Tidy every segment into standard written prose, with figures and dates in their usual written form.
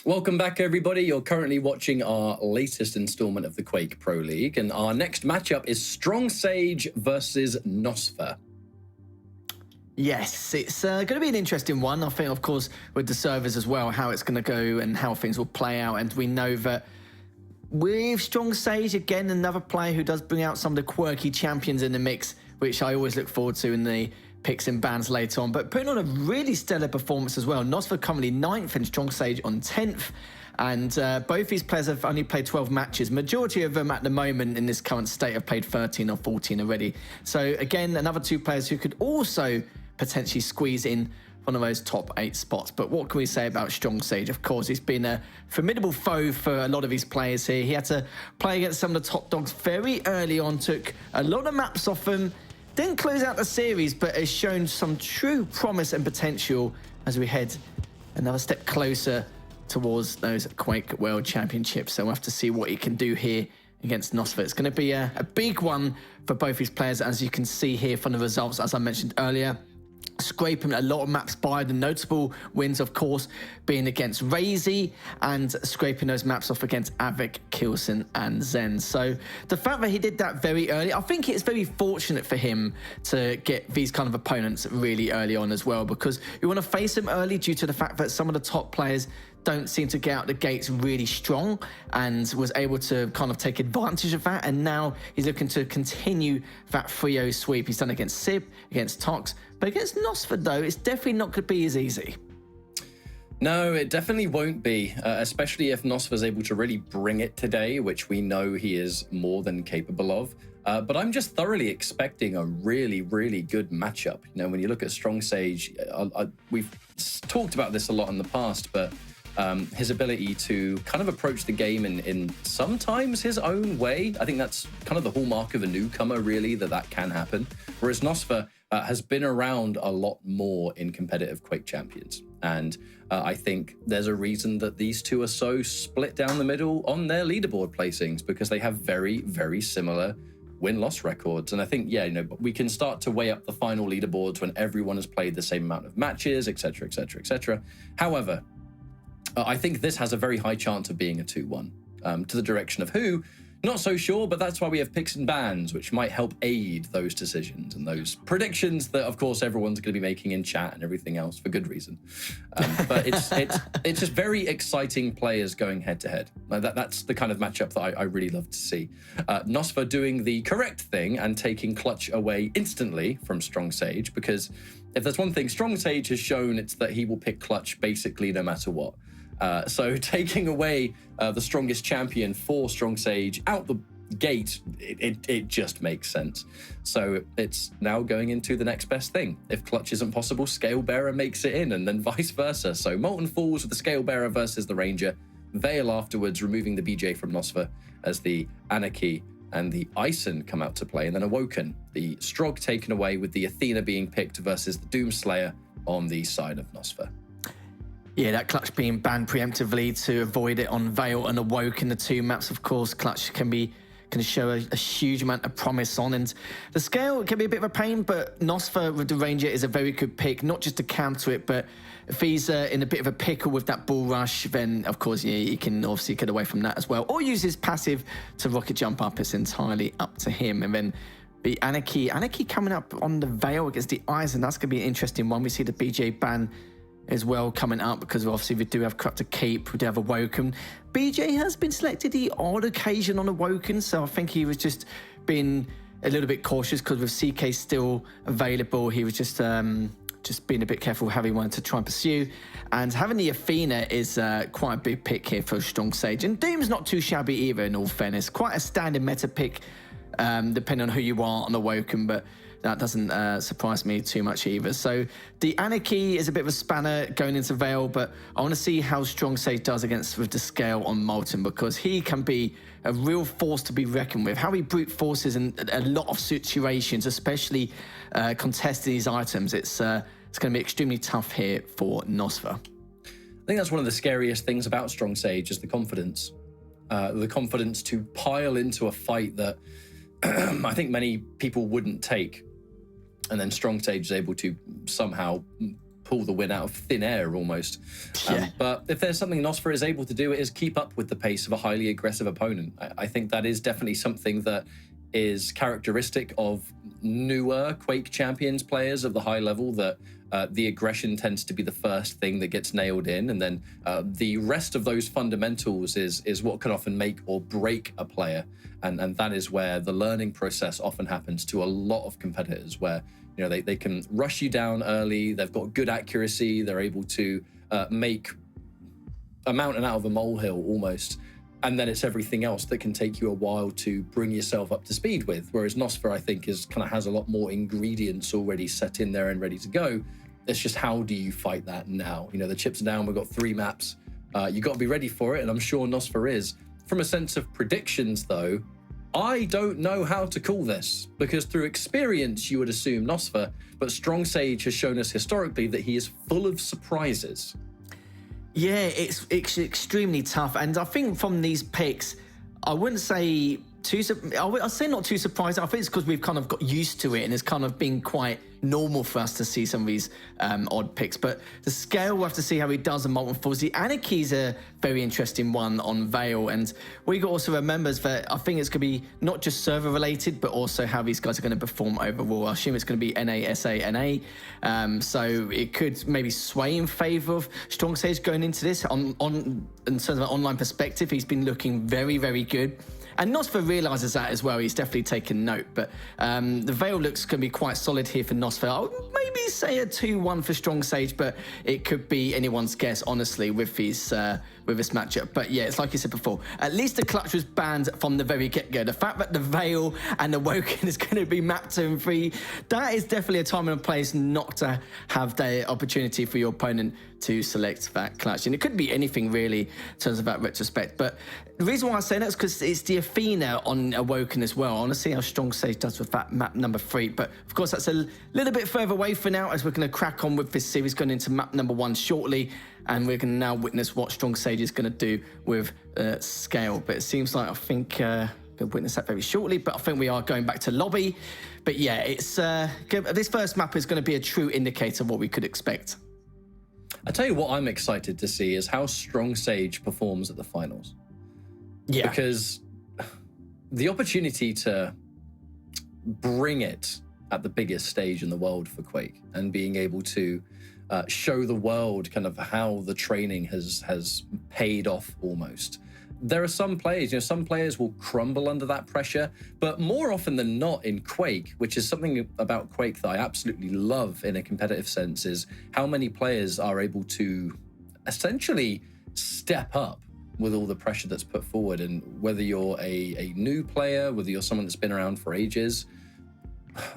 Welcome back, everybody. You're currently watching our latest installment of the Quake Pro League, and our next matchup is Strongsage versus nosfa. Yes, it's going to be an interesting one. I think, of course, with the servers as well, how it's going to go and how things will play out. And we know that with Strongsage, again, another player who does bring out some of the quirky champions in the mix, which I always look forward to in the picks and bans later on, but putting on a really stellar performance as well. nosfa currently 9th and Strongsage on 10th. And both these players have only played 12 matches. Majority of them at the moment in this current state have played 13 or 14 already. So again, another two players who could also potentially squeeze in one of those top 8 spots. But what can we say about Strongsage? Of course, he's been a formidable foe for a lot of these players here. He had to play against some of the top dogs very early on, took a lot of maps off them, didn't close out the series, but has shown some true promise and potential as we head another step closer towards those Quake World Championships. So we'll have to see what he can do here against nosfa. It's going to be a big one for both these players, as you can see here from the results, as I mentioned earlier. Scraping a lot of maps by, the notable wins, of course, being against Razy and scraping those maps off against Avik, Kilson and Zen. So the fact that he did that very early, I think it's very fortunate for him to get these kind of opponents really early on as well, because you want to face them early due to the fact that some of the top players don't seem to get out the gates really strong, and was able to kind of take advantage of that. And now he's looking to continue that 3-0 sweep. He's done against Sib, against Tox, but against nosfa though, it's definitely not going to be as easy. No, it definitely won't be, especially if nosfa's able to really bring it today, which we know he is more than capable of. But I'm just thoroughly expecting a really, really good matchup. You know, when you look at Strongsage, we've talked about this a lot in the past, but his ability to kind of approach the game in sometimes his own way. I think that's kind of the hallmark of a newcomer, really, that can happen. Whereas nosfa has been around a lot more in competitive Quake champions. And I think there's a reason that these two are so split down the middle on their leaderboard placings, because they have very, very similar win-loss records. And I think, yeah, you know, we can start to weigh up the final leaderboards when everyone has played the same amount of matches, etc., etc., etc. However, I think this has a very high chance of being a 2-1. To the direction of who, not so sure, but that's why we have picks and bans, which might help aid those decisions and those predictions that, of course, everyone's going to be making in chat and everything else for good reason. But it's just very exciting players going head to head. That's the kind of matchup that I really love to see. nosfa doing the correct thing and taking clutch away instantly from Strongsage, because if there's one thing Strongsage has shown, it's that he will pick clutch basically no matter what. So taking away the strongest champion for Strongsage out the gate, it just makes sense. So it's now going into the next best thing. If clutch isn't possible, Scale Bearer makes it in, and then vice versa. So Molten Falls with the Scale Bearer versus the Ranger. Vale afterwards, removing the BJ from nosfa as the Anarchy and the Ison come out to play. And then Awoken, the Strog taken away with the Athena being picked versus the Doomslayer on the side of nosfa. Yeah, that clutch being banned preemptively to avoid it on Vale and Awoken, the two maps, of course, clutch can show a huge amount of promise on. And the scale can be a bit of a pain, but nosfa with the Ranger is a very good pick, not just to counter it, but if he's in a bit of a pickle with that bull rush, then of course, yeah, he can obviously get away from that as well, or use his passive to rocket jump up. It's entirely up to him. And then the Anarchy coming up on the Vale against the Ison, that's going to be an interesting one. We see the BJ ban as well coming up, because obviously we do have Corrupted Keep, we do have Awoken. BJ has been selected the odd occasion on Awoken, so I think he was just being a little bit cautious, because with CK still available, he was just being a bit careful how he wanted to try and pursue. And having the Athena is quite a big pick here for Strongsage. And Doom's not too shabby either, in all fairness. Quite a standard meta pick, depending on who you are on Awoken, but that doesn't surprise me too much either. So the Anarchy is a bit of a spanner going into Vale, but I want to see how Strongsage does with the scale on Molten, because he can be a real force to be reckoned with. How he brute forces in a lot of situations, especially contesting these items, it's going to be extremely tough here for nosfa. I think that's one of the scariest things about Strongsage is the confidence. The confidence to pile into a fight that I think many people wouldn't take. And then Strongsage is able to somehow pull the win out of thin air almost. Yeah. But if there's something nosfa is able to do, it is keep up with the pace of a highly aggressive opponent. I think that is definitely something that is characteristic of newer Quake Champions players of the high level, that the aggression tends to be the first thing that gets nailed in, and then the rest of those fundamentals is what can often make or break a player, and that is where the learning process often happens to a lot of competitors, where they can rush you down early, they've got good accuracy, they're able to make a mountain out of a molehill almost, and then it's everything else that can take you a while to bring yourself up to speed with. Whereas nosfa, I think, has a lot more ingredients already set in there and ready to go. It's just, how do you fight that now? The chips are down, we've got 3 maps. You got to be ready for it, and I'm sure nosfa is. From a sense of predictions, though, I don't know how to call this, because through experience you would assume nosfa, but Strongsage has shown us historically that he is full of surprises. Yeah, it's extremely tough, and I think from these picks, I wouldn't say I'd say not too surprising. I think it's because we've kind of got used to it, and it's kind of been quite normal for us to see some of these odd picks. But the scale, we'll have to see how he does in Molten Falls. The Anarchy's a very interesting one on Vale, and what you got also remember is that I think it's going to be not just server related, but also how these guys are going to perform overall. I assume it's going to be NA, SA, NA. So it could maybe sway in favour of Strongsage going into this. In terms of an online perspective, he's been looking very, very good. And nosfa realises that as well. He's definitely taken note. But the Vale looks going to be quite solid here for nosfa. I would maybe say a 2-1 for Strongsage, but it could be anyone's guess, honestly, with this matchup. But yeah, it's like you said before. At least the clutch was banned from the very get-go. The fact that the Vale and the Awoken is going to be mapped 2 and 3, that is definitely a time and a place not to have the opportunity for your opponent to select that clutch. And it could be anything really in terms of that retrospect. But the reason why I say that is because it's the Athena on Awoken as well. I want to see how Strongsage does with that map number 3. But of course, that's a little bit further away for now, as we're going to crack on with this series going into map number 1 shortly. And we're going to now witness what Strongsage is going to do with scale. But it seems like I think we'll witness that very shortly. But I think we are going back to lobby. But yeah, it's this first map is going to be a true indicator of what we could expect. I tell you what I'm excited to see is how Strongsage performs at the finals. Yeah. Because the opportunity to bring it at the biggest stage in the world for Quake, and being able to show the world kind of how the training has paid off almost. There are some players, some players will crumble under that pressure, but more often than not in Quake, which is something about Quake that I absolutely love in a competitive sense, is how many players are able to essentially step up with all the pressure that's put forward. And whether you're a new player, whether you're someone that's been around for ages,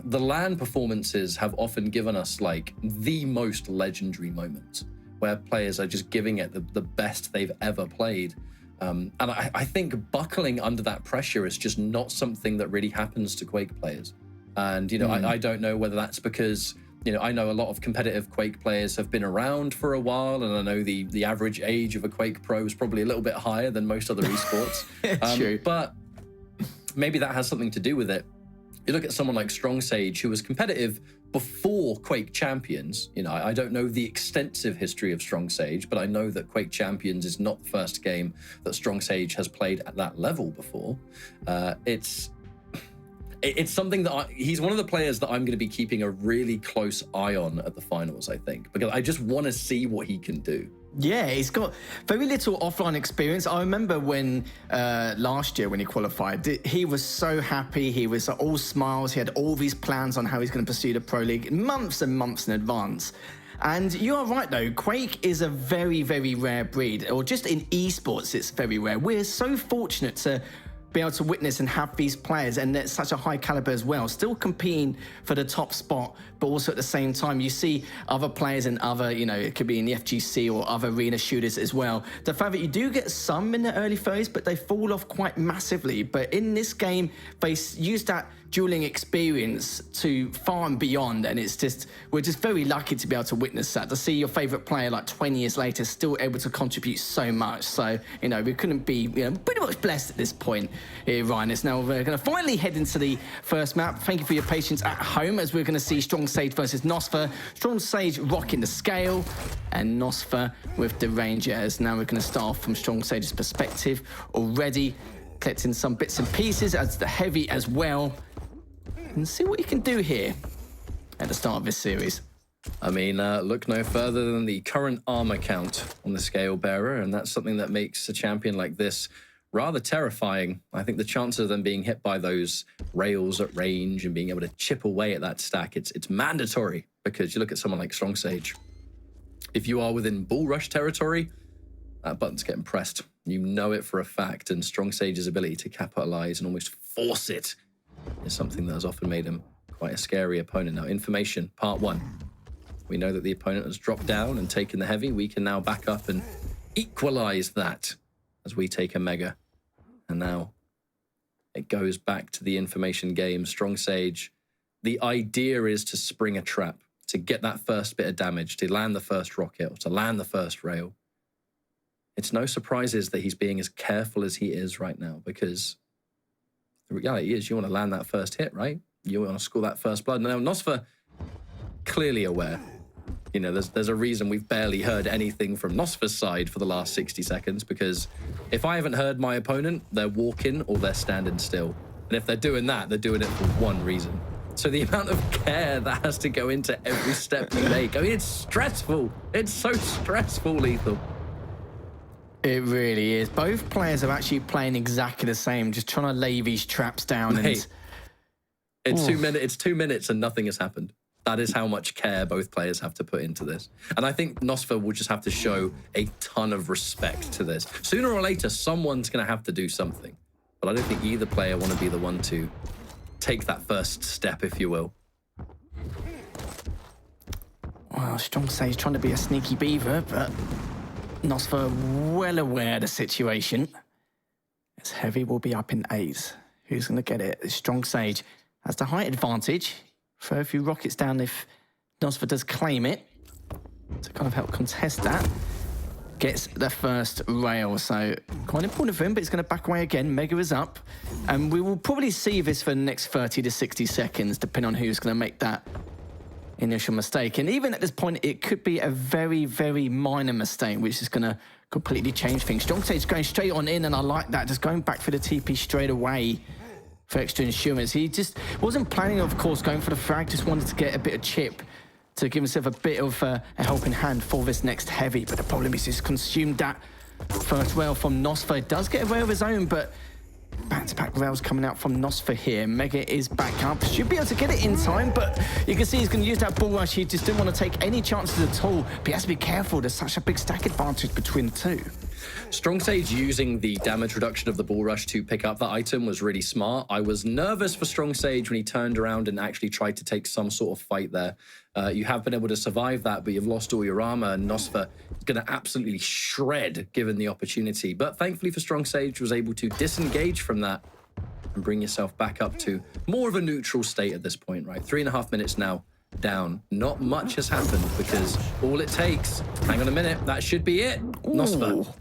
the LAN performances have often given us like the most legendary moments where players are just giving it the best they've ever played. And I think buckling under that pressure is just not something that really happens to Quake players. And, I don't know whether that's because, I know a lot of competitive Quake players have been around for a while, and I know the average age of a Quake pro is probably a little bit higher than most other esports. True. But maybe that has something to do with it. You look at someone like Strongsage, who was competitive before Quake Champions. I don't know the extensive history of Strongsage, but I know that Quake Champions is not the first game that Strongsage has played at that level before. It's something that he's one of the players that I'm going to be keeping a really close eye on at the finals, I think, because I just want to see what he can do. Yeah, he's got very little offline experience. I remember when last year when he qualified, he was so happy. He was all smiles. He had all these plans on how he's going to pursue the Pro League months and months in advance. And you are right, though. Quake is a very, very rare breed, or just in esports, it's very rare. We're so fortunate to be able to witness and have these players, and at such a high caliber as well, still competing for the top spot, but also at the same time you see other players in other, it could be in the FGC or other arena shooters as well. The fact that you do get some in the early phase, but they fall off quite massively. But in this game, they use that dueling experience to far and beyond, and we're just very lucky to be able to witness that, to see your favorite player like 20 years later still able to contribute so much. So, you know, we couldn't be, you know, pretty much blessed at this point here, Ryan. Now we're going to finally head into the first map. Thank you for your patience at home, as we're going to see Strongsage versus nosfa. Strongsage rocking the scale and nosfa with the Rangers. Now we're going to start from Strongsage's perspective already, collecting some bits and pieces as the heavy as well, and see what you can do here at the start of this series. I mean, look no further than the current armor count on the scale bearer, and that's something that makes a champion like this rather terrifying. I think the chances of them being hit by those rails at range and being able to chip away at that stack, it's mandatory, because you look at someone like Strongsage. If you are within bull rush territory, that button's getting pressed. You know it for a fact, and Strongsage's ability to capitalize and almost force it is something that has often made him quite a scary opponent. Now, information, part 1. We know that the opponent has dropped down and taken the heavy. We can now back up and equalize that as we take a mega. And now it goes back to the information game. Strongsage, the idea is to spring a trap, to get that first bit of damage, to land the first rocket, or to land the first rail. It's no surprises that he's being as careful as he is right now, because the reality is you want to land that first hit, right? You want to score that first blood. Now, nosfa, clearly aware. You know, there's a reason we've barely heard anything from nosfa's side for the last 60 seconds, because if I haven't heard my opponent, they're walking or they're standing still. And if they're doing that, they're doing it for one reason. So the amount of care that has to go into every step you make, I mean, it's stressful. It's so stressful, Lethal. It really is. Both players are actually playing exactly the same, just trying to lay these traps down. Mate, it's 2 minutes. It's 2 minutes and nothing has happened. That is how much care both players have to put into this. And I think nosfa will just have to show a ton of respect to this. Sooner or later, someone's going to have to do something. But I don't think either player want to be the one to take that first step, if you will. Well, Strongsage trying to be a sneaky beaver, but nosfa well aware of the situation. It's heavy will be up in 8. Who's going to get it? Strongsage has the height advantage. Throw a few rockets down if nosfa does claim it, to kind of help contest that. Gets the first rail, so quite important for him, but he's going to back away again. Mega is up, and we will probably see this for the next 30 to 60 seconds, depending on who's going to make that initial mistake. And even at this point, it could be a very, very minor mistake, which is going to completely change things. Strongsage going straight on in, and I like that, just going back for the TP straight away for extra insurance. He just wasn't planning, of course, going for the frag, just wanted to get a bit of chip to give himself a bit of a helping hand for this next heavy. But the problem is he's consumed that first rail from nosfa. He does get a rail of his own, but back-to-back rails coming out from nosfa here. Mega is back up, should be able to get it in time, but you can see he's going to use that bull rush. He just didn't want to take any chances at all, but he has to be careful. There's such a big stack advantage between the two. Strongsage using the damage reduction of the bull rush to pick up that item was really smart. I was nervous for Strongsage when he turned around and actually tried to take some sort of fight there. You have been able to survive that, but you've lost all your armor, and nosfa is going to absolutely shred given the opportunity. But thankfully for Strongsage, was able to disengage from that and bring yourself back up to more of a neutral state at this point, right? 3.5 minutes now down. Not much has happened, because all it takes, hang on a minute, that should be it. nosfa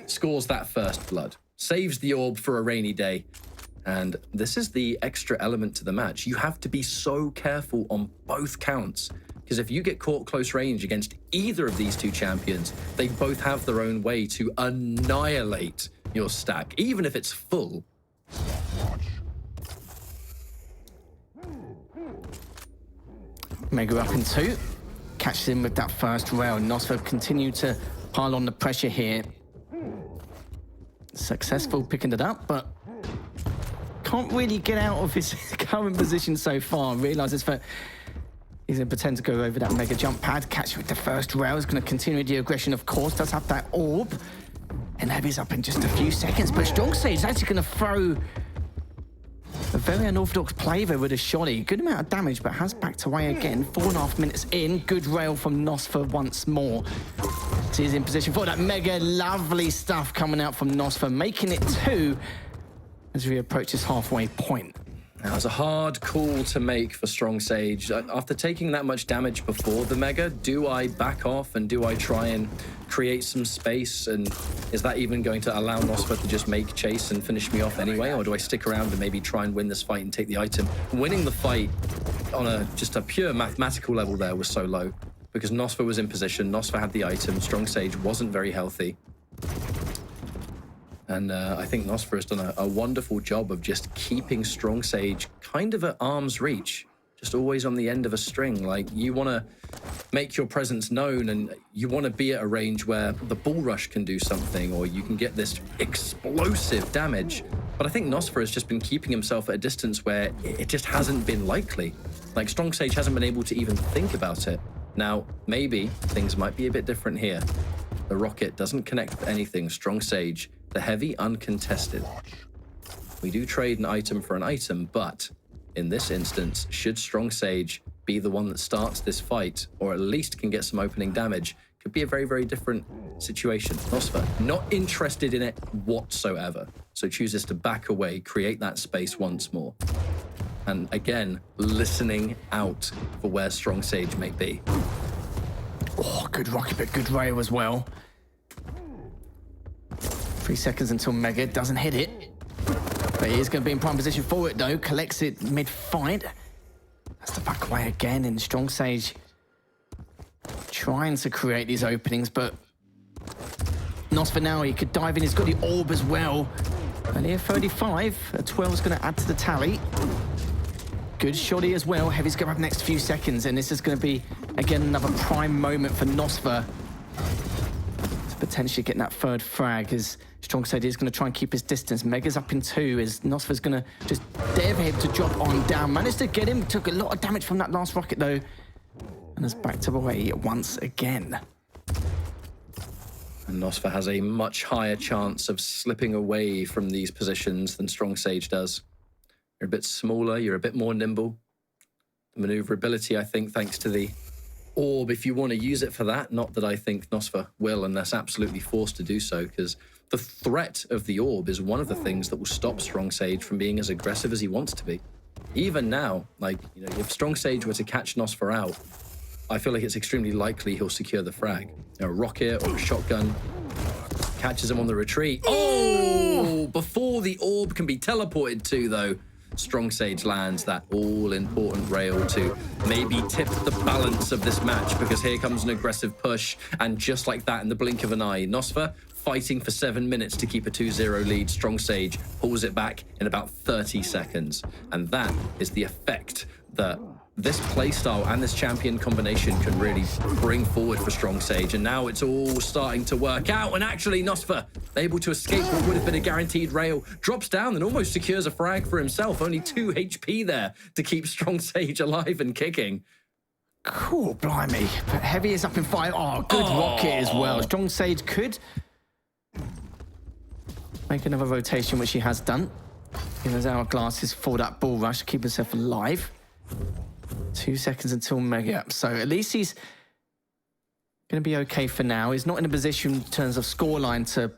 scores that first blood, saves the orb for a rainy day. And this is the extra element to the match. You have to be so careful on both counts, because if you get caught close range against either of these two champions, they both have their own way to annihilate your stack, even if it's full. Mega up in 2, catches him with that first rail. nosfa continue to pile on the pressure here. Successful picking it up, but can't really get out of his current position so far. Realizes that he's going to pretend to go over that mega jump pad, catch with the first rail. He's going to continue the aggression, of course. Does have that orb, and Heavy's up in just a few seconds. But Strongsage is actually going to throw a very unorthodox play there with a shoddy. Good amount of damage, but has backed away again. 4.5 minutes in. Good rail from nosfa once more. So he's in position for that mega. Lovely stuff coming out from nosfa, making it 2 as we approach this halfway point. That was a hard call to make for Strongsage. After taking that much damage before the Mega, do I back off and do I try and create some space? And is that even going to allow nosfa to just make chase and finish me off anyway? Or do I stick around and maybe try and win this fight and take the item? Winning the fight on just a pure mathematical level there was so low because nosfa was in position, nosfa had the item, Strongsage wasn't very healthy. And I think nosfa has done a wonderful job of just keeping Strongsage kind of at arm's reach, just always on the end of a string. Like, you want to make your presence known and you want to be at a range where the bull rush can do something or you can get this explosive damage. But I think nosfa has just been keeping himself at a distance where it just hasn't been likely. Like, Strongsage hasn't been able to even think about it. Now, maybe things might be a bit different here. The rocket doesn't connect with anything. Strongsage, the heavy uncontested. We do trade an item for an item, but in this instance, should Strongsage be the one that starts this fight, or at least can get some opening damage, could be a very, very different situation. nosfa, not interested in it whatsoever, so chooses to back away, create that space once more. And again, listening out for where Strongsage may be. Oh, good rocket, but good rail as well. 3 seconds until Mega doesn't hit it. But he is going to be in prime position for it, though. Collects it mid-fight. Has to back away again, and Strongsage trying to create these openings, but nosfa now, he could dive in. He's got the orb as well. Only a 35. A 12 is going to add to the tally. Good shoddy as well. Heavy's going to have next few seconds, and this is going to be, again, another prime moment for nosfa to potentially get that third frag, as Strongsage is going to try and keep his distance. Mega's up in 2, as nosfa's going to just dare him to drop on down. Managed to get him, took a lot of damage from that last rocket, though, and is back to away once again. And nosfa has a much higher chance of slipping away from these positions than Strongsage does. You're a bit smaller, you're a bit more nimble. The maneuverability, I think, thanks to the orb, if you want to use it for that, not that I think nosfa will unless absolutely forced to do so, because the threat of the orb is one of the things that will stop Strongsage from being as aggressive as he wants to be. Even now, like, you know, if Strongsage were to catch nosfa out, I feel like it's extremely likely he'll secure the frag. A rocket or a shotgun catches him on the retreat. Oh! Before the orb can be teleported to, though, Strongsage lands that all-important rail to maybe tip the balance of this match, because here comes an aggressive push, and just like that, in the blink of an eye, nosfa fighting for 7 minutes to keep a 2-0 lead. Strongsage pulls it back in about 30 seconds. And that is the effect that this playstyle and this champion combination can really bring forward for Strongsage. And now it's all starting to work out. And actually, nosfa, able to escape what would have been a guaranteed rail, drops down and almost secures a frag for himself. Only 2 HP there to keep Strongsage alive and kicking. Cool, blimey. But Heavy is up in 5. Oh, good rocket as well. Strongsage could make another rotation, which he has done. In his hourglasses for that bull rush to keep himself alive. 2 seconds until Mega. So at least he's going to be okay for now. He's not in a position in terms of scoreline to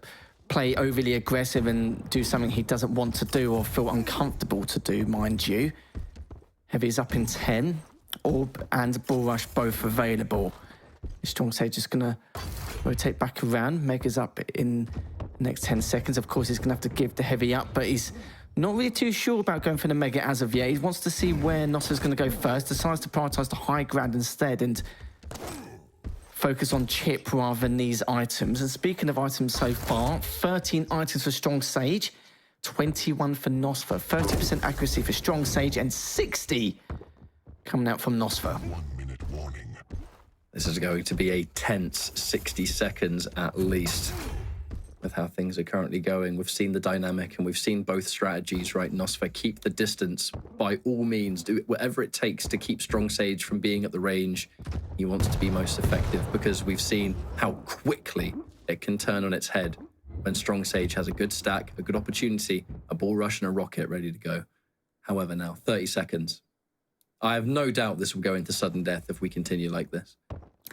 play overly aggressive and do something he doesn't want to do or feel uncomfortable to do, mind you. Heavy's up in 10. Orb and bull rush both available. Strongsage is going to rotate back around. Mega's up in the next 10 seconds. Of course, he's going to have to give the Heavy up, but he's not really too sure about going for the Mega as of yet. He wants to see where nosfa's going to go first. Decides to prioritize the high ground instead and focus on chip rather than these items. And speaking of items so far, 13 items for Strongsage, 21 for nosfa, 30% accuracy for Strongsage, and 60 coming out from nosfa. 1 minute warning. This is going to be a tense 60 seconds at least with how things are currently going. We've seen the dynamic and we've seen both strategies, right? nosfa, keep the distance by all means. Do whatever it takes to keep Strongsage from being at the range he wants to be most effective, because we've seen how quickly it can turn on its head when Strongsage has a good stack, a good opportunity, a bull rush and a rocket ready to go. However, now, 30 seconds. I have no doubt this will go into sudden death if we continue like this.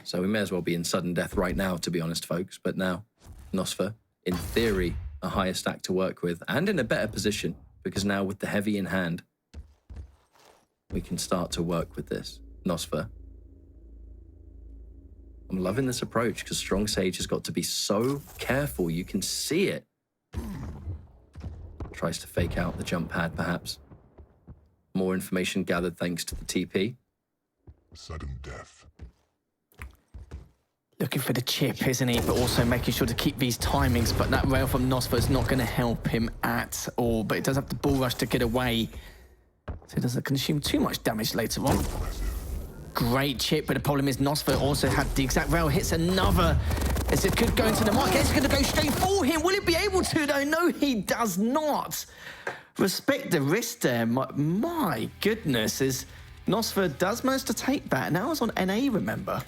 So we may as well be in sudden death right now, to be honest, folks. But now, nosfa, in theory, a higher stack to work with and in a better position, because now with the Heavy in hand, we can start to work with this. nosfa. I'm loving this approach because Strongsage has got to be so careful. You can see it. Tries to fake out the jump pad, perhaps. More information gathered thanks to the TP. Sudden death. Looking for the chip, isn't he? But also making sure to keep these timings. But that rail from nosfa is not going to help him at all. But it does have the bull rush to get away, so it doesn't consume too much damage later on. Great chip, but the problem is nosfa also had the exact rail. Hits another, as it could go into the market. It's going to go straight for him. Will it be able to, though? No, he does not. Respect the risk there. My goodness, as nosfa does manage to take that. And that was on NA, remember?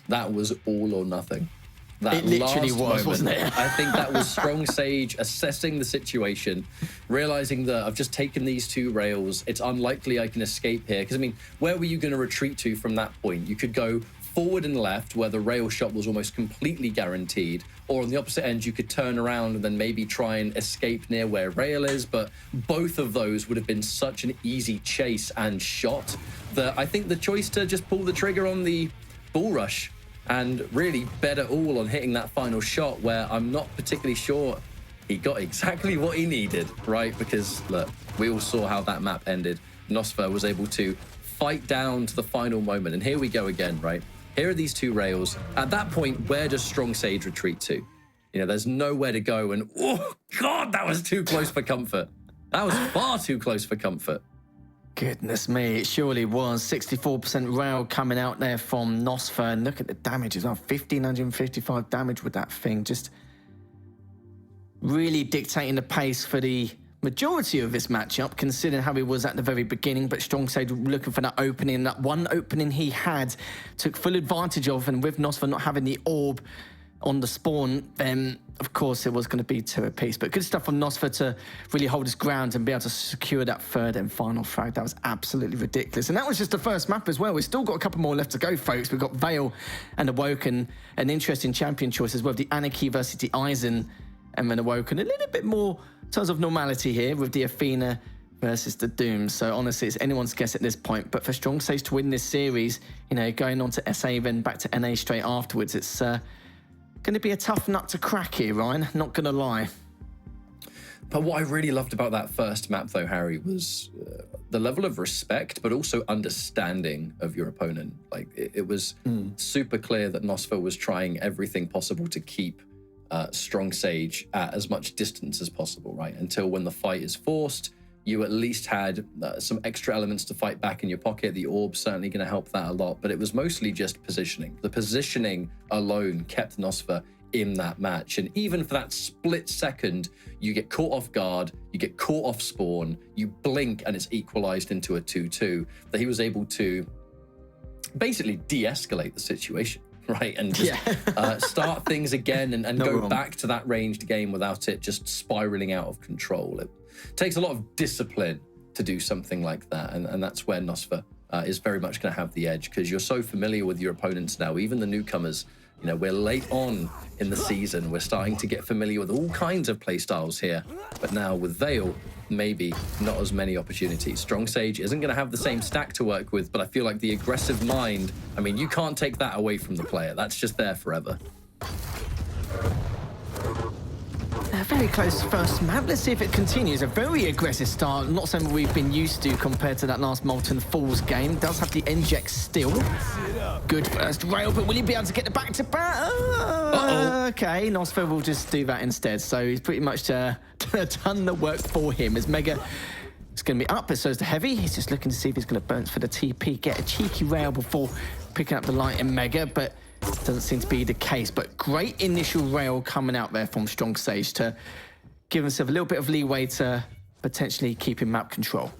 That was all or nothing. That it literally last was, moment, wasn't it? I think that was Strongsage assessing the situation, realizing that I've just taken these two rails. It's unlikely I can escape here. Because, I mean, where were you going to retreat to from that point? You could go forward and left, where the rail shot was almost completely guaranteed. Or on the opposite end, you could turn around and then maybe try and escape near where rail is. But both of those would have been such an easy chase and shot that I think the choice to just pull the trigger on the bull rush and really bet it all on hitting that final shot, where I'm not particularly sure he got exactly what he needed, right? Because, look, we all saw how that map ended. nosfa was able to fight down to the final moment. And here we go again, right? Here are these two rails. At that point, where does Strongsage retreat to? You know, there's nowhere to go. And, oh, God, that was too close for comfort. That was far too close for comfort. Goodness me, it surely was. 64% rail coming out there from nosfa. And look at the damage as well. 1,555 damage with that thing. Just really dictating the pace for the majority of this matchup, considering how he was at the very beginning. But Strongsage looking for that opening. That one opening he had, took full advantage of. And with nosfa not having the orb on the spawn, then of course it was going to be two apiece. But good stuff from nosfa to really hold his ground and be able to secure that third and final frag. That was absolutely ridiculous. And that was just the first map as well. We've still got a couple more left to go, folks. We've got Vale and Awoken, an interesting champion choice as well. The Anarchy versus the Eisen, and then Awoken. A little bit more in terms of normality here with the Athena versus the Doom. So honestly, it's anyone's guess at this point. But for Strongsage to win this series, you know, going on to SA, then back to NA straight afterwards, it's going to be a tough nut to crack here, Ryan. Not going to lie. But what I really loved about that first map, though, Harry, was the level of respect, but also understanding of your opponent. Like, it was super clear that nosfa was trying everything possible to keep Strongsage at as much distance as possible, right? Until when the fight is forced, you at least had some extra elements to fight back in your pocket. The orb's certainly going to help that a lot, but it was mostly just positioning. The positioning alone kept nosfa in that match. And even for that split second, you get caught off guard, you get caught off spawn, you blink and it's equalized into a 2-2, that he was able to basically de-escalate the situation, right? And just start things again and go back to that ranged game without it just spiraling out of control. It takes a lot of discipline to do something like that, and that's where nosfa is very much going to have the edge, because you're so familiar with your opponents now, even the newcomers. You know, we're late on in the season. We're starting to get familiar with all kinds of playstyles here. But now with Vale, maybe not as many opportunities. Strongsage isn't going to have the same stack to work with, but I feel like the aggressive mind, I mean, you can't take that away from the player. That's just there forever. A very close first map. Let's see if it continues. A very aggressive start. Not something we've been used to compared to that last Molten Falls game. Does have the inject still. Good first rail, but will he be able to get the back-to-back? Okay, nosfa will just do that instead. So he's pretty much done the work for him. As Mega is going to be up, but so is the Heavy. He's just looking to see if he's going to burn for the TP. Get a cheeky rail before picking up the light in Mega, but doesn't seem to be the case. But great initial rail coming out there from Strongsage to give himself a little bit of leeway to potentially keep in map control.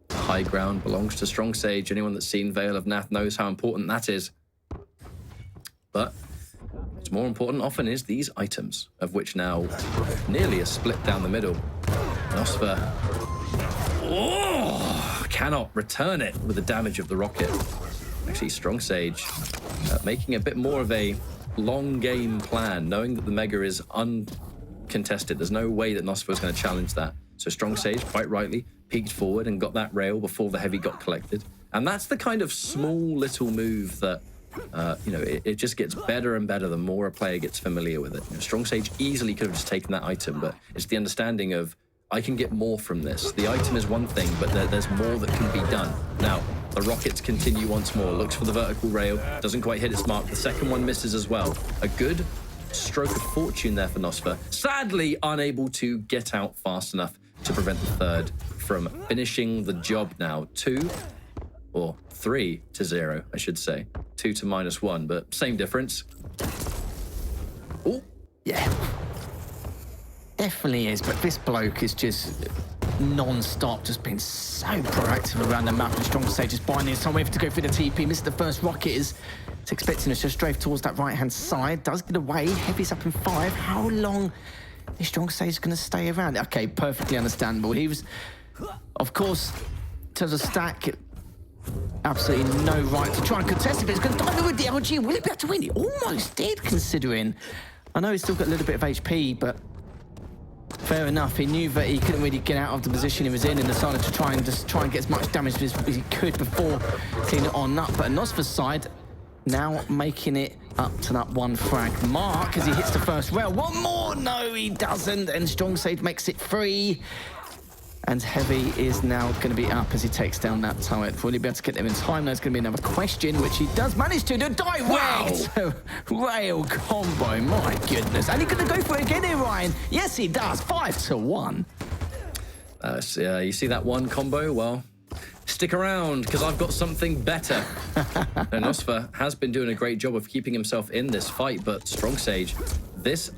High ground belongs to Strongsage. Anyone that's seen Vale of Pnath knows how important that is. But what's more important often is these items, of which now nearly a split down the middle. nosfa cannot return it with the damage of the rocket. Actually, Strongsage making a bit more of a long game plan, knowing that the Mega is contest it. There's no way that nosfa was going to challenge that. So Strongsage, quite rightly, peeked forward and got that rail before the heavy got collected. And that's the kind of small little move that, you know, it just gets better and better the more a player gets familiar with it. You know, Strongsage easily could have just taken that item, but it's the understanding of, I can get more from this. The item is one thing, but there's more that can be done. Now, the rockets continue once more. Looks for the vertical rail, doesn't quite hit its mark. The second one misses as well. A good stroke of fortune there for nosfa. Sadly, unable to get out fast enough to prevent the third from finishing the job now. 2 or 3 to 0, I should say. 2 to -1, but same difference. Oh, Yeah. Definitely is, but this bloke is just non-stop, just being so proactive around the map, and Strongsage is buying his time, waiting to go through the TP, misses the first rocket, is expecting us to strafe towards that right-hand side, does get away, Heavy's up in 5, how long is Strongsage going to stay around? Okay, perfectly understandable. He was, of course, in terms of stack, absolutely no right to try and contest it, but he's going to dive in with the LG. Will he be able to win? He almost did, considering. I know he's still got a little bit of HP, but fair enough. He knew that he couldn't really get out of the position he was in and decided to try and get as much damage as he could before cleaning it on up. But on nosfa's side, now making it up to that 1 frag mark as he hits the first rail. One more! No, he doesn't. And Strongsage makes it 3. And Heavy is now going to be up as he takes down that turret. Will he be able to get there in time? There's going to be another question, which he does manage to. The direct rail combo, my goodness. And he's going to go for it again here, Ryan. Yes, he does. 5 to 1. You see that one combo? Well, stick around, because I've got something better. And nosfa has been doing a great job of keeping himself in this fight, but Strongsage, this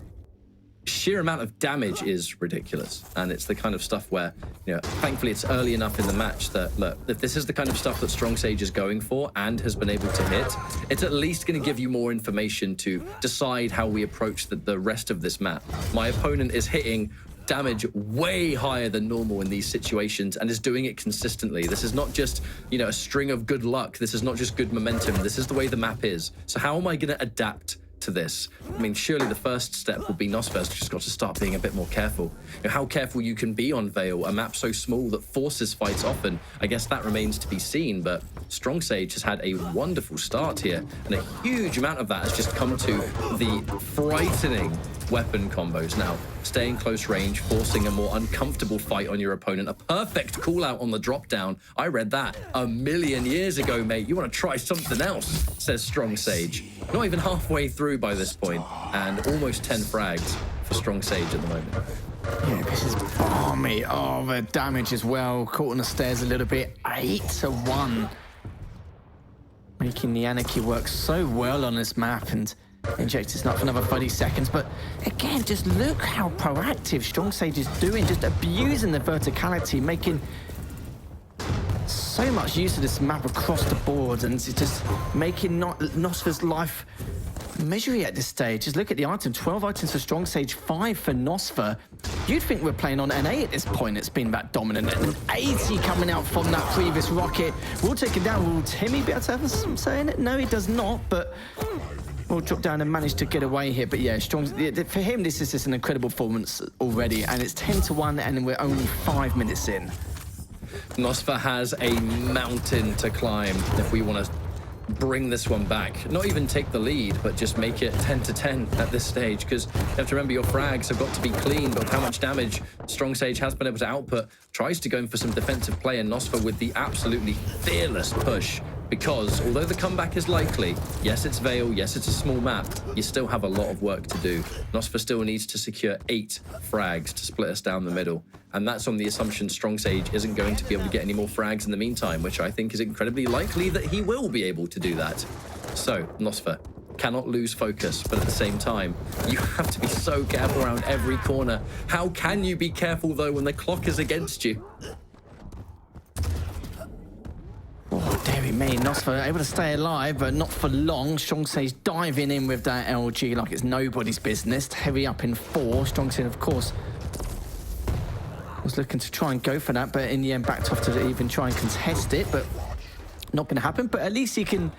sheer amount of damage is ridiculous, and it's the kind of stuff where, you know, thankfully it's early enough in the match that, look, if this is the kind of stuff that Strongsage is going for and has been able to hit, it's at least going to give you more information to decide how we approach the rest of this map. My opponent is hitting damage way higher than normal in these situations and is doing it consistently. This is not just, you know, a string of good luck. This is not just good momentum. This is the way the map is. So how am I going to adapt to this? I mean, surely the first step would be nosfa's just got to start being a bit more careful. You know, how careful you can be on Vale, a map so small that forces fights often, I guess that remains to be seen, but Strongsage has had a wonderful start here, and a huge amount of that has just come to the frightening weapon combos. Now, staying close range, forcing a more uncomfortable fight on your opponent, a perfect call out on the drop down. I read that a million years ago, mate. You want to try something else, says Strongsage. Not even halfway through by this point, and almost 10 frags for Strongsage at the moment. Yeah, this is balmy. Oh, the damage as well. Caught on the stairs a little bit. 8 to 1. Making the Anarchy work so well on this map, and inject his nut for another 30 seconds. But again, just look how proactive Strongsage is doing, just abusing the verticality, making so much use of this map across the board, and it's just making nosfa's life misery at this stage. Just look at the item, 12 items for Strongsage, 5 for nosfa. You'd think we're playing on an A at this point. It's been that dominant. And an 80 coming out from that previous rocket. We'll take it down. Will Timmy be able to have some say in it? No, he does not, but we'll drop down and manage to get away here. But yeah, for him, this is just an incredible performance already, and it's 10 to 1, and we're only 5 minutes in. nosfa has a mountain to climb if we want to bring this one back. Not even take the lead, but just make it 10 to 10 at this stage, because you have to remember your frags have got to be clean, but how much damage Strongsage has been able to output. Tries to go in for some defensive play, and nosfa with the absolutely fearless push, because although the comeback is likely, yes, it's Vale, yes, it's a small map, you still have a lot of work to do. nosfa still needs to secure 8 frags to split us down the middle, and that's on the assumption Strongsage isn't going to be able to get any more frags in the meantime, which I think is incredibly likely that he will be able to do that. So, nosfa cannot lose focus, but at the same time, you have to be so careful around every corner. How can you be careful, though, when the clock is against you? Oh, dearie me, nosfa able to stay alive, but not for long. Strongsage diving in with that LG like it's nobody's business. Heavy up in 4. Strongsage, of course, was looking to try and go for that, but in the end backed off to even try and contest it, but not going to happen. But at least he can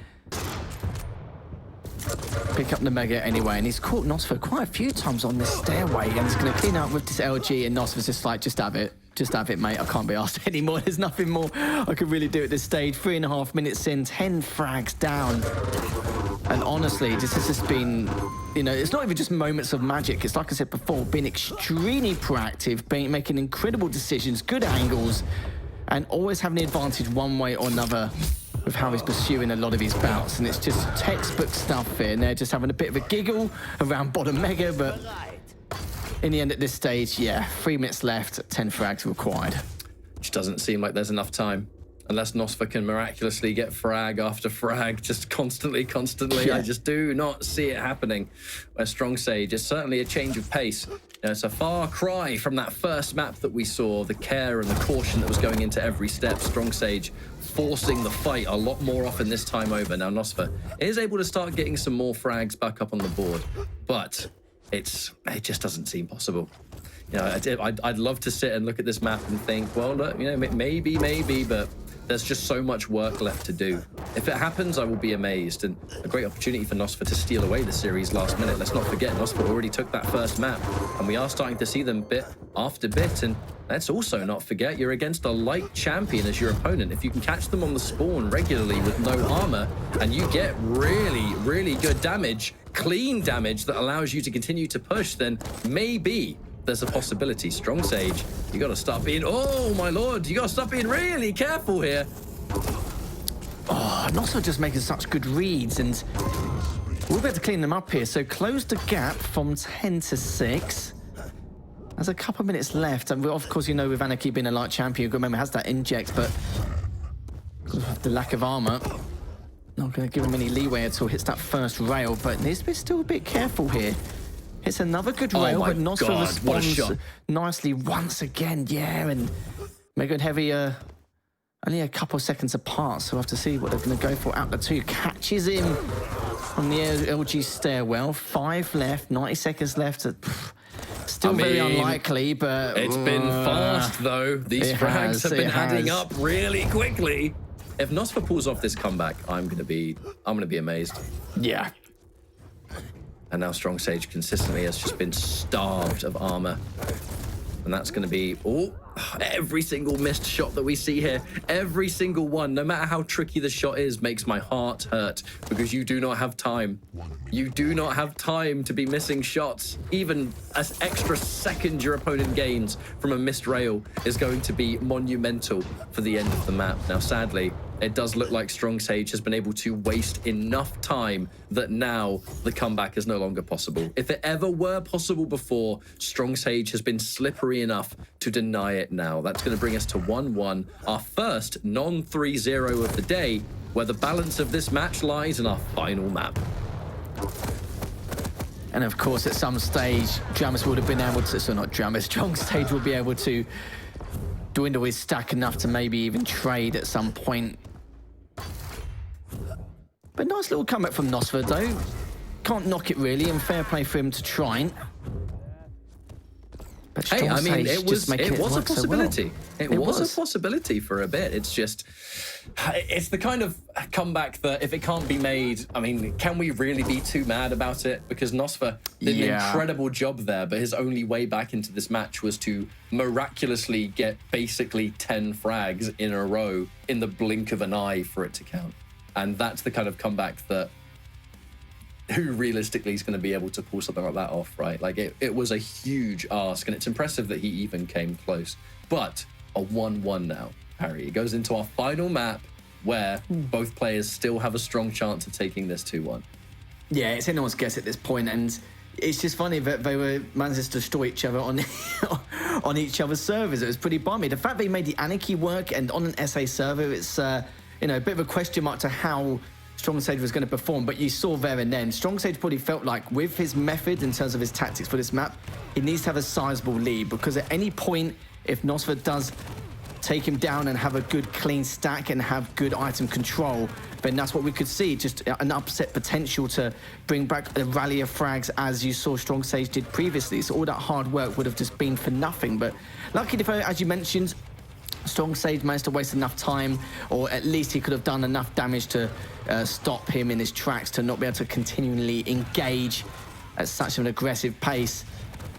pick up the Mega anyway, and he's caught nosfa quite a few times on this stairway, and he's going to clean up with this LG, and nosfa's just like, just have it, mate. I can't be asked anymore. There's nothing more I could really do at this stage. 3.5 minutes in, 10 frags down. And honestly, this has just been, you know, it's not even just moments of magic. It's like I said before, being extremely proactive, making incredible decisions, good angles, and always having the advantage one way or another with how he's pursuing a lot of his bouts. And it's just textbook stuff here. And they're just having a bit of a giggle around bottom Mega, but in the end at this stage, yeah, 3 minutes left, 10 frags required. Which doesn't seem like there's enough time. Unless nosfa can miraculously get frag after frag, just constantly. Yeah. I just do not see it happening. Where Strongsage is certainly a change of pace. You know, it's a far cry from that first map that we saw, the care and the caution that was going into every step. Strongsage forcing the fight a lot more often this time over. Now nosfa is able to start getting some more frags back up on the board, but it just doesn't seem possible. You know, I'd love to sit and look at this map and think, well, look, you know, maybe, but there's just so much work left to do. If it happens, I will be amazed. And a great opportunity for nosfa to steal away the series last minute. Let's not forget, nosfa already took that first map, and we are starting to see them bit after bit. And let's also not forget, you're against a light champion as your opponent. If you can catch them on the spawn regularly with no armor, and you get really good damage, clean damage that allows you to continue to push, then maybe there's a possibility. Strongsage, you got to start being, oh my lord, you got to start being really careful here. Oh, nosfa just making such good reads, and we'll be able to clean them up here. So close the gap from 10 to 6. There's a couple of minutes left, and of course, you know, with Anarchy being a light champion, remember, has that inject, but the lack of armor, not going to give him any leeway at all. Hits that first rail, but needs to be still a bit careful here. It's another good rail, but nosfa responds nicely once again. Yeah, and Mega and Heavy only a couple of seconds apart, so we'll have to see what they're going to go for. Out the two, catches him on the LG stairwell. 5 left, 90 seconds left. Still very unlikely, but it's been fast though. These frags have been adding up really quickly. If nosfa pulls off this comeback, I'm gonna be amazed. Yeah. And now Strongsage consistently has just been starved of armor. And that's going to be, every single missed shot that we see here, every single one, no matter how tricky the shot is, makes my heart hurt, because you do not have time. You do not have time to be missing shots. Even an extra second your opponent gains from a missed rail is going to be monumental for the end of the map. Now, sadly, it does look like Strongsage has been able to waste enough time that now the comeback is no longer possible. If it ever were possible before, Strongsage has been slippery enough to deny it now. That's going to bring us to 1-1, our first non-3-0 of the day, where the balance of this match lies in our final map. And of course, at some stage, Jamis would have been able to, so not Jamis, Strongsage will be able to dwindle his stack enough to maybe even trade at some point. But nice little comeback from nosfa, though. Can't knock it really, and fair play for him to try. But hey, I mean, it was a So possibility. well. It was a possibility for a bit. It's just, it's the kind of comeback that if it can't be made, I mean, can we really be too mad about it? Because nosfa did an incredible job there, but his only way back into this match was to miraculously get basically 10 frags in a row in the blink of an eye for it to count. And that's the kind of comeback that who realistically is going to be able to pull something like that off, right? Like, it was a huge ask, and it's impressive that he even came close. But a 1-1 now, Harry. It goes into our final map where both players still have a strong chance of taking this 2-1. Yeah, it's anyone's guess at this point, and it's just funny that they were managed to destroy each other on on each other's servers. It was pretty balmy. The fact they made the Anarchy work and on an SA server, it's you know, a bit of a question mark to how Strongsage was going to perform, but you saw there and then, Strongsage probably felt like with his method in terms of his tactics for this map, he needs to have a sizable lead, because at any point, if nosfa does take him down and have a good clean stack and have good item control, then that's what we could see, just an upset potential to bring back a rally of frags as you saw Strongsage did previously. So all that hard work would have just been for nothing. But lucky, as you mentioned, Strongsage managed to waste enough time, or at least he could have done enough damage to stop him in his tracks to not be able to continually engage at such an aggressive pace.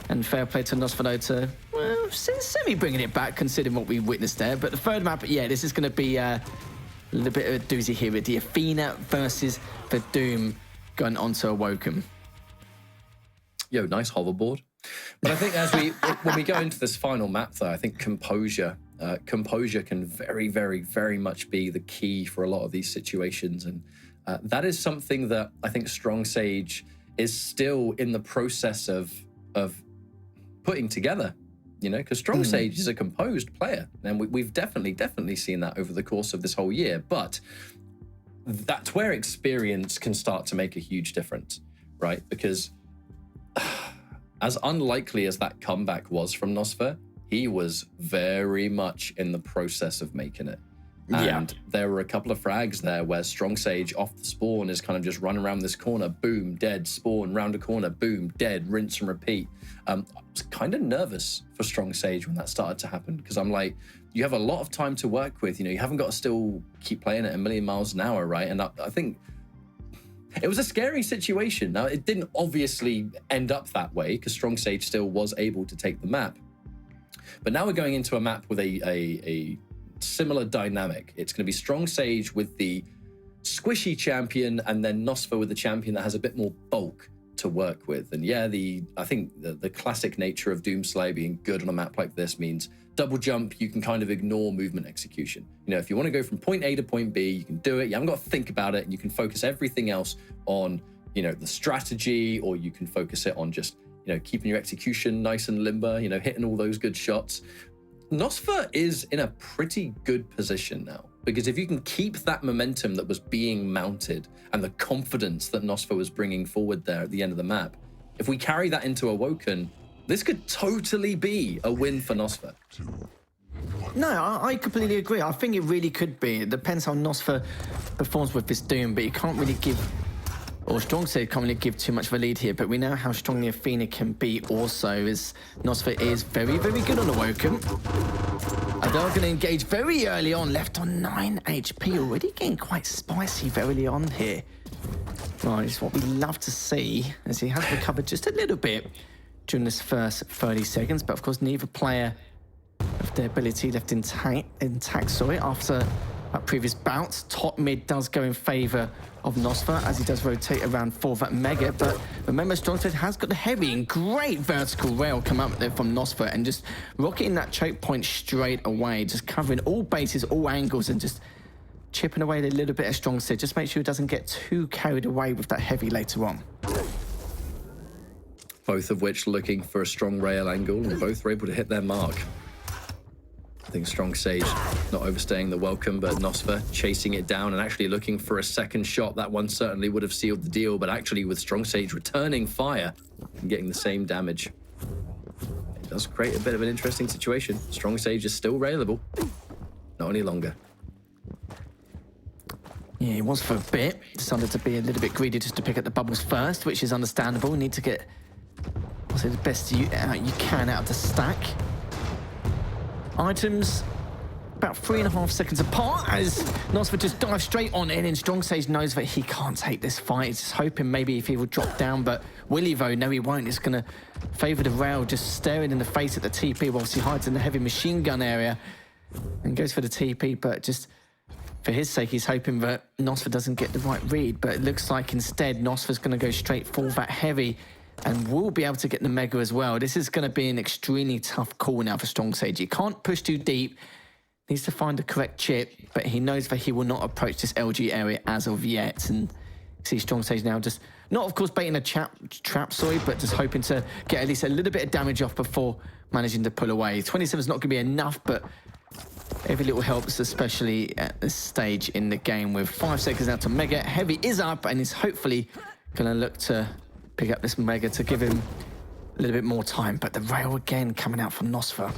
And fair play to nosfa to, well, semi bringing it back, considering what we witnessed there. But the third map, yeah, this is going to be a little bit of a doozy here with the Athena versus the Doom going on to Awoken. Yo, nice hoverboard. But I think when we go into this final map, though, I think composure can very, very, very much be the key for a lot of these situations. And that is something that I think Strongsage is still in the process of putting together, you know, because Strongsage is a composed player. And we've definitely seen that over the course of this whole year. But that's where experience can start to make a huge difference, right? Because as unlikely as that comeback was from nosfa, he was very much in the process of making it. And there were a couple of frags there where Strongsage off the spawn is kind of just running around this corner, boom, dead, spawn, round a corner, boom, dead, rinse and repeat. I was kind of nervous for Strongsage when that started to happen, because I'm like, you have a lot of time to work with, you know, you haven't got to still keep playing at a million miles an hour, right? And I think it was a scary situation. Now, it didn't obviously end up that way, because Strongsage still was able to take the map. But now we're going into a map with a similar dynamic. It's going to be Strongsage with the squishy champion, and then nosfa with the champion that has a bit more bulk to work with. And yeah, I think the classic nature of Doomslayer being good on a map like this means double jump, you can kind of ignore movement execution. You know, if you want to go from point A to point B, you can do it. You haven't got to think about it, and you can focus everything else on, you know, the strategy, or you can focus it on just, you know, keeping your execution nice and limber, you know, hitting all those good shots. nosfa is in a pretty good position now, because if you can keep that momentum that was being mounted and the confidence that nosfa was bringing forward there at the end of the map, if we carry that into Awoken, this could totally be a win for nosfa. No, I completely agree. I think it really could be. It depends how nosfa performs with this Doom, but you can't really give, or Strongsage can't really give too much of a lead here, but we know how strong the Athena can be also, as nosfa is very, very good on Awoken. And they're going to engage very early on, left on 9 HP, already getting quite spicy very early on here. Right, it's what we love to see, as he has recovered just a little bit during this first 30 seconds, but of course neither player of their ability left intact, after that previous bout. Top mid does go in favour of nosfa, as he does rotate around for that mega, but remember, Strongsage has got the heavy and great vertical rail come up there from nosfa, and just rocketing that choke point straight away, just covering all bases, all angles, and just chipping away a little bit of Strongsage. Just make sure he doesn't get too carried away with that heavy later on. Both of which looking for a strong rail angle, and both were able to hit their mark. I think Strongsage not overstaying the welcome, but nosfa chasing it down and actually looking for a second shot. That one certainly would have sealed the deal, but actually with Strongsage returning fire and getting the same damage, it does create a bit of an interesting situation. Strongsage is still railable, not any longer. Yeah, he was for a bit. Decided to be a little bit greedy just to pick up the bubbles first, which is understandable. Need to get, I'll say, the best you can out of the stack. Items about 3.5 seconds apart, as nosfa just dives straight on in, and Strongsage knows that he can't take this fight. He's just hoping maybe if he will drop down, but will he though? No, he won't. He's going to favour the rail, just staring in the face at the TP whilst he hides in the heavy machine gun area and goes for the TP, but just for his sake, he's hoping that nosfa doesn't get the right read, but it looks like instead nosfa's going to go straight for that heavy and will be able to get the mega as well. This is going to be an extremely tough call now for Strongsage. He can't push too deep, needs to find the correct chip, but he knows that he will not approach this LG area as of yet. And see Strongsage now just, not of course baiting a trap, sorry, but just hoping to get at least a little bit of damage off before managing to pull away. 27 is not going to be enough, but every little helps, especially at this stage in the game. With 5 seconds out to mega, heavy is up and is hopefully going to look to pick up this mega to give him a little bit more time, but the rail again coming out from nosfa.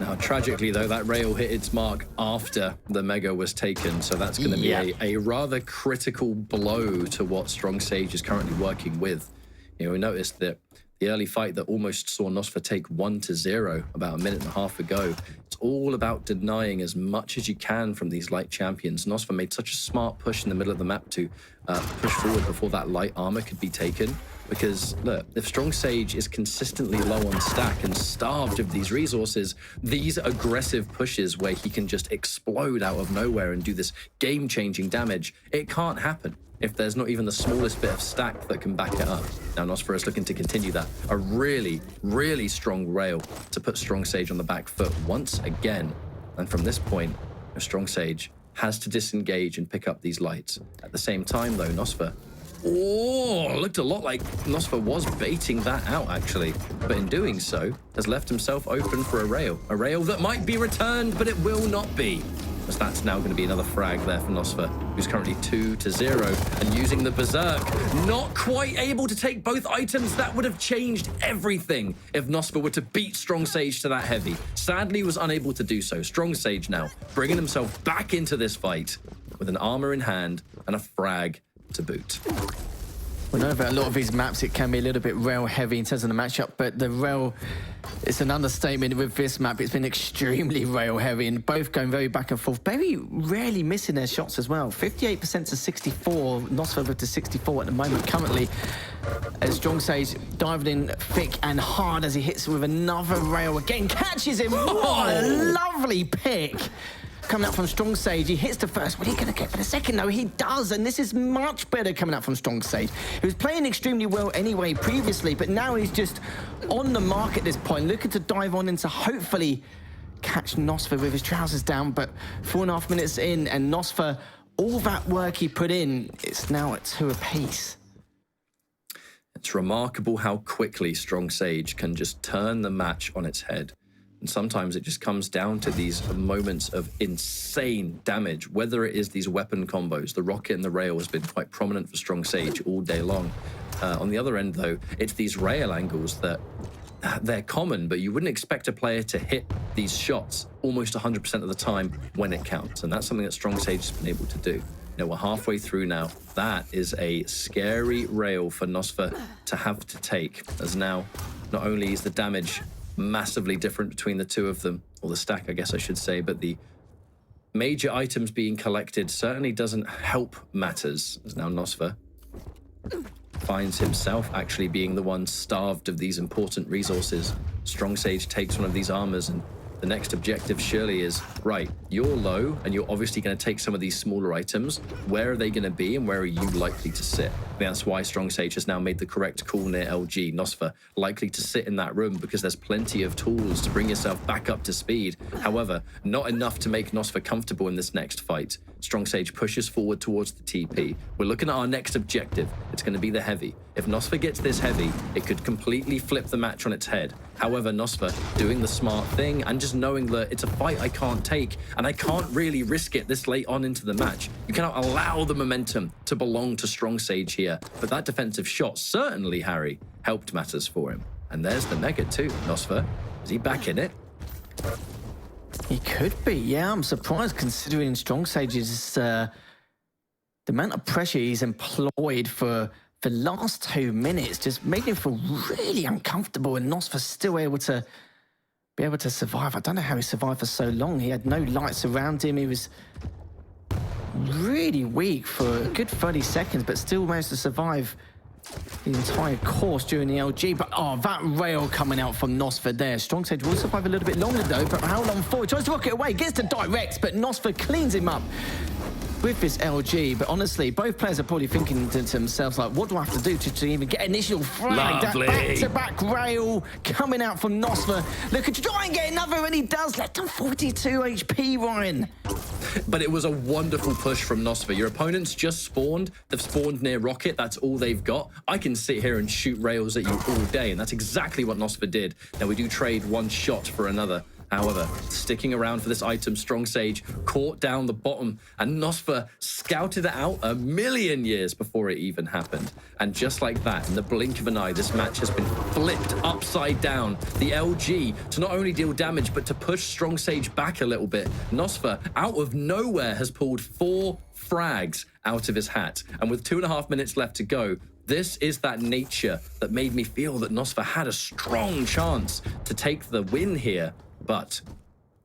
Now, tragically, though, that rail hit its mark after the mega was taken, so that's going to be a rather critical blow to what Strongsage is currently working with. You know, we noticed that the early fight that almost saw nosfa take 1-0 about a minute and a half ago, it's all about denying as much as you can from these light champions. nosfa made such a smart push in the middle of the map to push forward before that light armor could be taken. Because, look, if Strongsage is consistently low on stack and starved of these resources, these aggressive pushes where he can just explode out of nowhere and do this game-changing damage, it can't happen if there's not even the smallest bit of stack that can back it up. Now, nosfa is looking to continue that. A really, really strong rail to put Strongsage on the back foot once again. And from this point, Strongsage has to disengage and pick up these lights. At the same time, though, nosfa, looked a lot like nosfa was baiting that out, actually. But in doing so, has left himself open for a rail. A rail that might be returned, but it will not be. As that's now going to be another frag there for nosfa, who's currently 2-0 and using the Berserk. Not quite able to take both items. That would have changed everything if nosfa were to beat Strongsage to that heavy. Sadly, was unable to do so. Strongsage now bringing himself back into this fight with an armor in hand and a frag to boot. We know that a lot of these maps, it can be a little bit rail heavy in terms of the matchup, but the rail, it's an understatement with this map. It's been extremely rail heavy and both going very back and forth, very rarely missing their shots as well. 58% to 64, nosfa to 64 at the moment currently, as Strongsage diving in thick and hard as he hits with another rail again, catches him. What a lovely pick. Coming out from Strongsage, he hits the first. What are you going to get for the second? No, he does, and this is much better coming out from Strongsage. He was playing extremely well anyway previously, but now he's just on the mark at this point, looking to dive on into hopefully catch nosfa with his trousers down. But 4.5 minutes in, and nosfa, all that work he put in, it's now at 2 apiece. It's remarkable how quickly Strongsage can just turn the match on its head. And sometimes it just comes down to these moments of insane damage, whether it is these weapon combos. The rocket and the rail has been quite prominent for Strongsage all day long. On the other end, though, it's these rail angles that they're common, but you wouldn't expect a player to hit these shots almost 100% of the time when it counts. And that's something that Strongsage has been able to do. You know, we're halfway through now. That is a scary rail for nosfa to have to take, as now not only is the damage massively different between the two of them, or the stack, I guess I should say, but the major items being collected certainly doesn't help matters, as now nosfa finds himself actually being the one starved of these important resources. Strongsage takes one of these armors, and the next objective surely is, right, you're low, and you're obviously going to take some of these smaller items. Where are they going to be, and where are you likely to sit? That's why Strongsage has now made the correct call near LG. nosfa likely to sit in that room because there's plenty of tools to bring yourself back up to speed. However, not enough to make nosfa comfortable in this next fight. Strongsage pushes forward towards the TP. We're looking at our next objective. It's going to be the heavy. If nosfa gets this heavy, it could completely flip the match on its head. However, nosfa doing the smart thing and just knowing that it's a fight I can't take and I can't really risk it this late on into the match. You cannot allow the momentum to belong to Strongsage here. But that defensive shot certainly, Harry, helped matters for him. And there's the mega too. nosfa, is he back in it? He could be, yeah. I'm surprised considering Strongsage's the amount of pressure he's employed for the last 2 minutes, just made him feel really uncomfortable, and nosfa's still able to survive. I don't know how he survived for so long. He had no lights around him. He was really weak for a good 30 seconds, but still managed to survive the entire course during the LG. But that rail coming out from nosfa there. Strongsage will survive a little bit longer though, but how long for? He tries to rocket away, gets to direct, but nosfa cleans him up with this LG. But honestly, both players are probably thinking to themselves, like, what do I have to do to even get initial frag? Lovely. That back-to-back rail coming out from nosfa. Looking to try and get another, and he does. Left on 42 HP, Ryan. But it was a wonderful push from nosfa. Your opponents just spawned. They've spawned near rocket. That's all they've got. I can sit here and shoot rails at you all day, and that's exactly what nosfa did. Now, we do trade one shot for another. However, sticking around for this item, Strongsage caught down the bottom, and nosfa scouted it out a million years before it even happened. And just like that, in the blink of an eye, this match has been flipped upside down. The LG to not only deal damage, but to push Strongsage back a little bit. nosfa, out of nowhere, has pulled 4 frags out of his hat. And with 2.5 minutes left to go, this is that nature that made me feel that nosfa had a strong chance to take the win here. But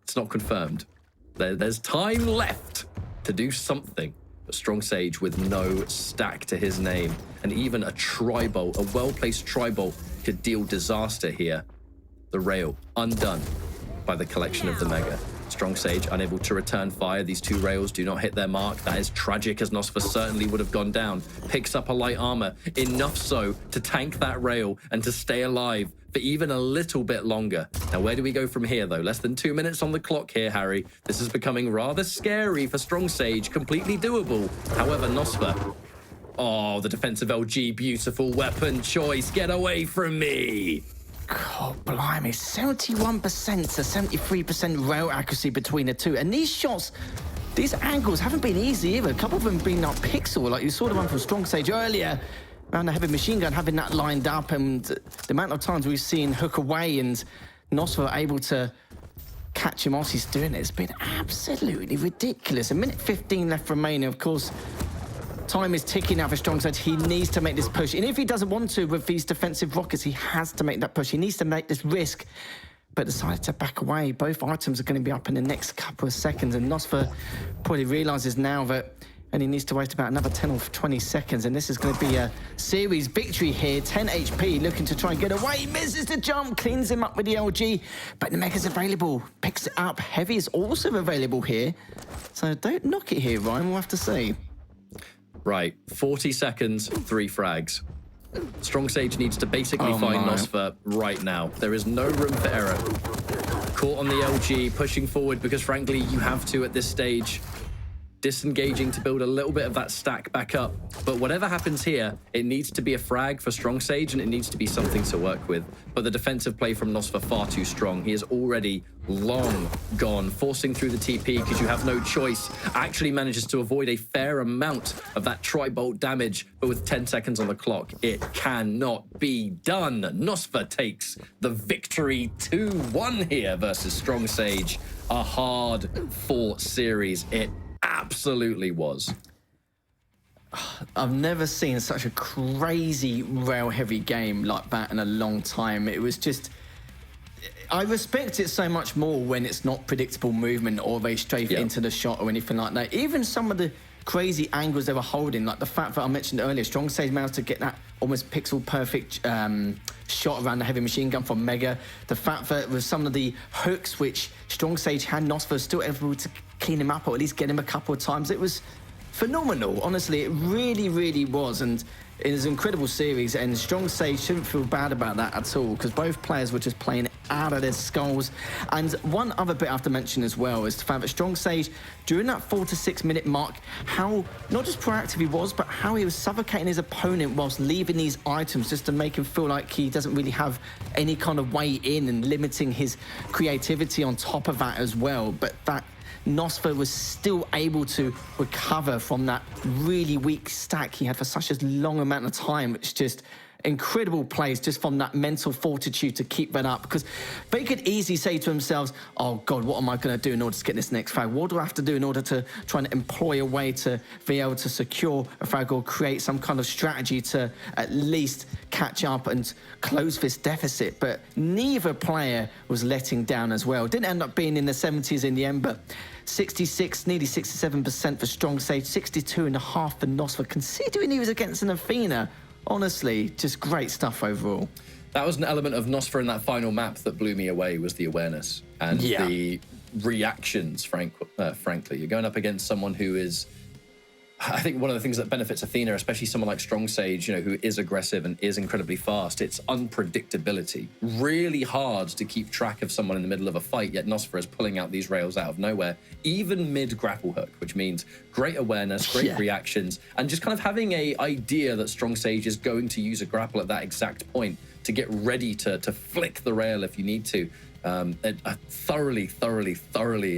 It's not confirmed. There's time left to do something. But Strongsage with no stack to his name, and even a tri-bolt, a well-placed tri-bolt, could deal disaster here. The rail undone by the collection of the Mega. Strongsage unable to return fire. These two rails do not hit their mark. That is tragic, as nosfa certainly would have gone down. Picks up a light armor, enough so to tank that rail and to stay alive for even a little bit longer. Now, where do we go from here, though? Less than 2 minutes on the clock here, Harry. This is becoming rather scary for Strongsage. Completely doable. However, nosfa... Oh, the defensive LG, beautiful weapon choice. Get away from me. God, blimey, 71% to 73% rail accuracy between the two. And these shots, these angles haven't been easy either. A couple of them being like pixel, like you saw the one from Strongsage earlier, around the heavy machine gun, having that lined up, and the amount of times we've seen hook away and nosfa able to catch him whilst he's doing it, it's been absolutely ridiculous. A minute 15 left remaining, of course. Time is ticking out for Strongsage. He needs to make this push. And if he doesn't want to with these defensive rockets, he has to make that push. He needs to make this risk, but decided to back away. Both items are going to be up in the next couple of seconds, and nosfa probably realizes now that he needs to wait about another 10 or 20 seconds, and this is going to be a series victory here. 10 HP, looking to try and get away. Misses the jump, cleans him up with the LG, but the Mega's available. Picks it up. Heavy is also available here. So don't knock it here, Ryan. We'll have to see. Right, 40 seconds, 3 frags. Strongsage needs to basically find nosfa right now. There is no room for error. Caught on the LG, pushing forward because, frankly, you have to at this stage. Disengaging to build a little bit of that stack back up. But whatever happens here, it needs to be a frag for Strongsage, and it needs to be something to work with. But the defensive play from nosfa far too strong. He is already long gone, forcing through the TP because you have no choice. Actually manages to avoid a fair amount of that tri-bolt damage, but with 10 seconds on the clock, it cannot be done. nosfa takes the victory 2-1 here versus Strongsage. A hard-fought series. It absolutely was. I've never seen such a crazy rail-heavy game like that in a long time. It was just... I respect it so much more when it's not predictable movement or they strafe into the shot or anything like that. Even some of the crazy angles they were holding, like the fact that I mentioned earlier, Strongsage managed to get that almost pixel-perfect shot around the heavy machine gun from Mega. The fact that with some of the hooks which Strongsage had, nosfa still able to clean him up or at least get him a couple of times. It was phenomenal, honestly. It really, really was. And it was an incredible series, and Strongsage shouldn't feel bad about that at all, because both players were just playing out of their skulls. And one other bit I have to mention as well is the fact that Strongsage, during that 4 to 6 minute mark, how not just proactive he was, but how he was suffocating his opponent whilst leaving these items just to make him feel like he doesn't really have any kind of way in, and limiting his creativity on top of that as well. But that nosfa was still able to recover from that really weak stack he had for such a long amount of time. It's just incredible plays just from that mental fortitude to keep that up, because they could easily say to themselves, oh God, what am I going to do in order to get this next frag? What do I have to do in order to try and employ a way to be able to secure a frag or create some kind of strategy to at least catch up and close this deficit? But neither player was letting down as well. Didn't end up being in the 70s in the end, but 66, nearly 67% for Strongsage, 62.5 for nosfa, considering he was against an Athena. Honestly, just great stuff overall. That was an element of nosfa in that final map that blew me away, was the awareness and the reactions, frankly. You're going up against someone who is... I think one of the things that benefits Athena, especially someone like Strongsage, you know, who is aggressive and is incredibly fast, it's unpredictability. Really hard to keep track of someone in the middle of a fight, yet nosfa is pulling out these rails out of nowhere, even mid-grapple hook, which means great awareness, great reactions, and just kind of having an idea that Strongsage is going to use a grapple at that exact point to get ready to flick the rail if you need to. A thoroughly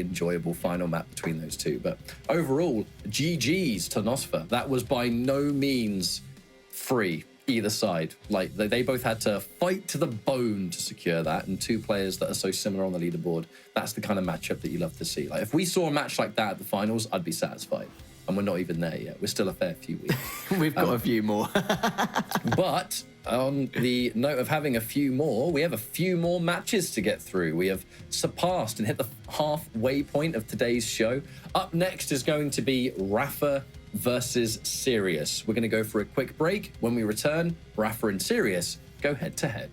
enjoyable final map between those two. But overall, GG's to nosfa. That was by no means free, either side. Like, they both had to fight to the bone to secure that, and two players that are so similar on the leaderboard, that's the kind of matchup that you love to see. Like, if we saw a match like that at the finals, I'd be satisfied. And we're not even there yet. We're still a fair few weeks. We've got a few more. But on the note of having a few more, we have a few more matches to get through. We have surpassed and hit the halfway point of today's show. Up next is going to be Rafa versus Sirius. We're going to go for a quick break. When we return, Rafa and Sirius go head to head.